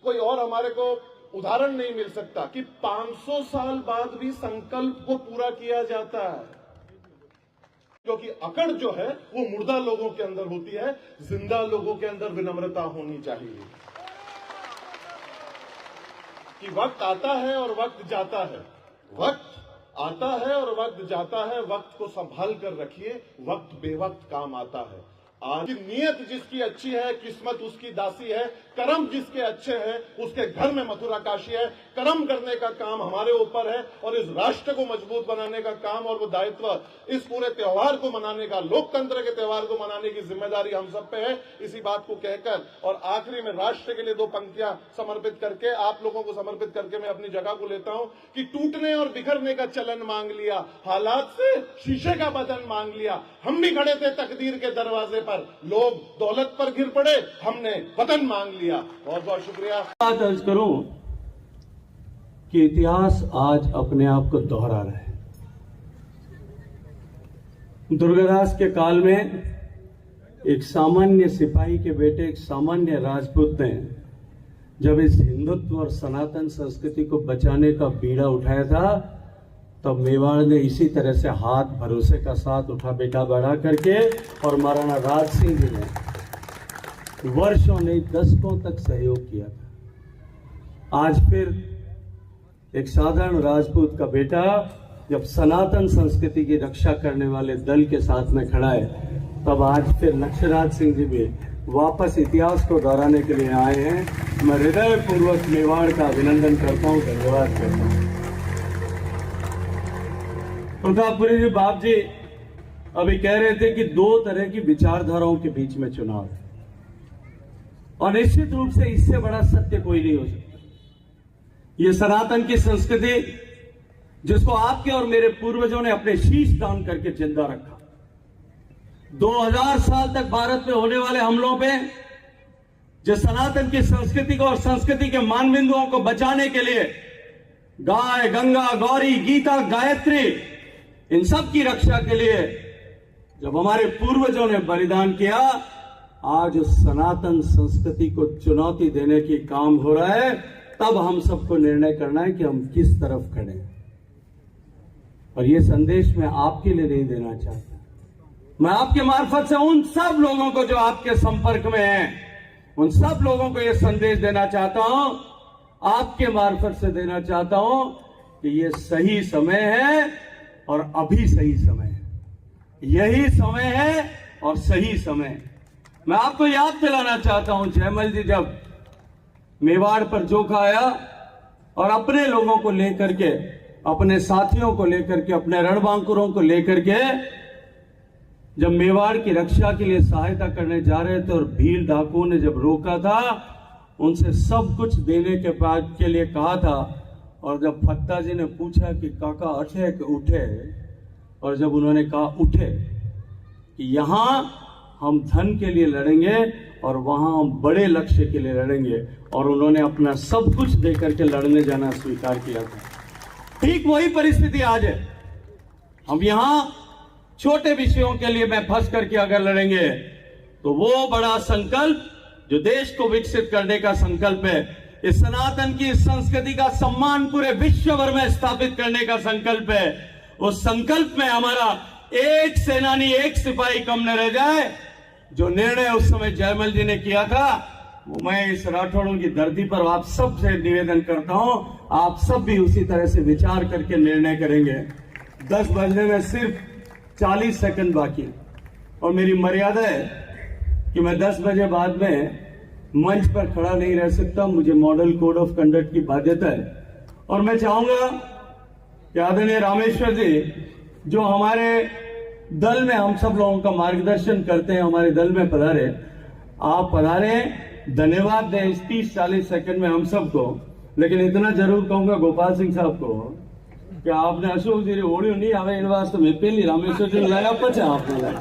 कोई और हमारे को उदाहरण नहीं मिल सकता कि 500 साल बाद भी संकल्प को पूरा किया जाता है, क्योंकि अकड़ जो है वो मुर्दा लोगों के अंदर होती है, जिंदा लोगों के अंदर विनम्रता होनी चाहिए कि वक्त आता है और वक्त जाता है, वक्त आता है और वक्त जाता है, वक्त को संभाल कर रखिए, वक्त बेवक्त काम आता है। आज की नीयत जिसकी अच्छी है, किस्मत उसकी दासी है, कर्म जिसके अच्छे हैं उसके घर में मथुरा काशी है। कर्म करने का काम हमारे ऊपर है और इस राष्ट्र को मजबूत बनाने का काम और वो दायित्व, इस पूरे त्योहार को मनाने का, लोकतंत्र के त्योहार को मनाने की जिम्मेदारी हम सब पे है। इसी बात को कहकर और आखिरी में राष्ट्र के लिए 2 पंक्तियां समर्पित करके, आप लोगों को समर्पित करके मैं अपनी जगह को लेता हूं कि टूटने और बिखरने का चलन मांग लिया, हालात से शीशे का बदन मांग लिया, हम भी खड़े थे तकदीर के दरवाजे पर, लोग दौलत पर गिर पड़े, हमने वतन मांग लिया। बहुत बहुत शुक्रिया। बात अर्ज करूं कि इतिहास आज अपने आप को दोहरा रहा है। दुर्गादास के काल में एक सामान्य सिपाही के बेटे, एक सामान्य राजपूत ने जब इस हिंदुत्व और सनातन संस्कृति को बचाने का बीड़ा उठाया था, तब मेवाड़ ने इसी तरह से हाथ भरोसे का साथ उठा बेटा बढ़ा करके, और महाराणा राज सिंह जी ने वर्षों नहीं दशकों तक सहयोग किया था। आज फिर एक साधारण राजपूत का बेटा जब सनातन संस्कृति की रक्षा करने वाले दल के साथ में खड़ा है, तब आज फिर लक्ष्यराज सिंह जी भी वापस इतिहास को दोहराने के लिए आए हैं। मैं हृदय पूर्वक मेवाड़ का अभिनंदन करता हूं, धन्यवाद करता हूं। प्रतापपुरी जी, बाप जी अभी कह रहे थे कि 2 तरह की विचारधाराओं के बीच में चुनाव है, और निश्चित रूप से इससे बड़ा सत्य कोई नहीं हो सकता। ये सनातन की संस्कृति जिसको आपके और मेरे पूर्वजों ने अपने शीश दान करके जिंदा रखा, 2000 साल तक भारत में होने वाले हमलों पे जो सनातन की संस्कृति को और संस्कृति के मानबिंदुओं को बचाने के लिए गाय, गंगा, गौरी, गीता, गायत्री, इन सब की रक्षा के लिए जब हमारे पूर्वजों ने बलिदान किया, आज उस सनातन संस्कृति को चुनौती देने की काम हो रहा है। तब हम सबको निर्णय करना है कि हम किस तरफ खड़े हैं। और ये संदेश मैं आपके लिए नहीं देना चाहता, मैं आपके मार्फत से उन सब लोगों को जो आपके संपर्क में हैं, उन सब लोगों को यह संदेश देना चाहता हूं, आपके मार्फत से देना चाहता हूं कि ये सही समय है और अभी सही समय है, यही समय है और सही समय है। मैं आपको याद दिलाना चाहता हूं, जयमल जी जब मेवाड़ पर जोखा आया और अपने लोगों को लेकर के, अपने साथियों को लेकर के, अपने रणबांकुरों को लेकर के जब मेवाड़ की रक्षा के लिए सहायता करने जा रहे थे और भील डाकुओं ने जब रोका था, उनसे सब कुछ देने के बाद के लिए कहा था, और जब फत्ता जी ने पूछा कि काका अठे कि उठे, और जब उन्होंने कहा उठे कि यहां हम धन के लिए लड़ेंगे और वहां हम बड़े लक्ष्य के लिए लड़ेंगे, और उन्होंने अपना सब कुछ देकर के लड़ने जाना स्वीकार किया था। ठीक वही परिस्थिति आज है। हम यहां छोटे विषयों के लिए मैं फंस करके अगर लड़ेंगे तो वो बड़ा संकल्प जो देश को विकसित करने का संकल्प है, इस सनातन की संस्कृति का सम्मान पूरे विश्व भर में स्थापित करने का संकल्प है, उस संकल्प में हमारा एक सेनानी, एक सिपाही कम न रह जाए। जो निर्णय उस समय जयमल जी ने किया था, वो मैं इस राठौड़ों की धरती पर आप सब से निवेदन करता हूं, आप सब भी उसी तरह से विचार करके निर्णय करेंगे। 10 बजने में सिर्फ 40 सेकंड बाकी, और मेरी मर्यादा है कि मैं 10 बजे बाद में मंच पर खड़ा नहीं रह सकता, मुझे मॉडल कोड ऑफ कंडक्ट की बाध्यता है। और मैं चाहूंगा कि आदरणीय रामेश्वर जी जो हमारे दल में हम सब लोगों का मार्गदर्शन करते हैं, हमारे दल में पधारे, आप पधारे, धन्यवाद दें इस 30-40 सेकंड में हम सबको। लेकिन इतना जरूर कहूंगा गोपाल सिंह साहब को कि आपने अशोक जी ओढ़ी नहीं आवे इन वास्ते में पहली रामेश्वर जी लाया, पचा आपने लाया।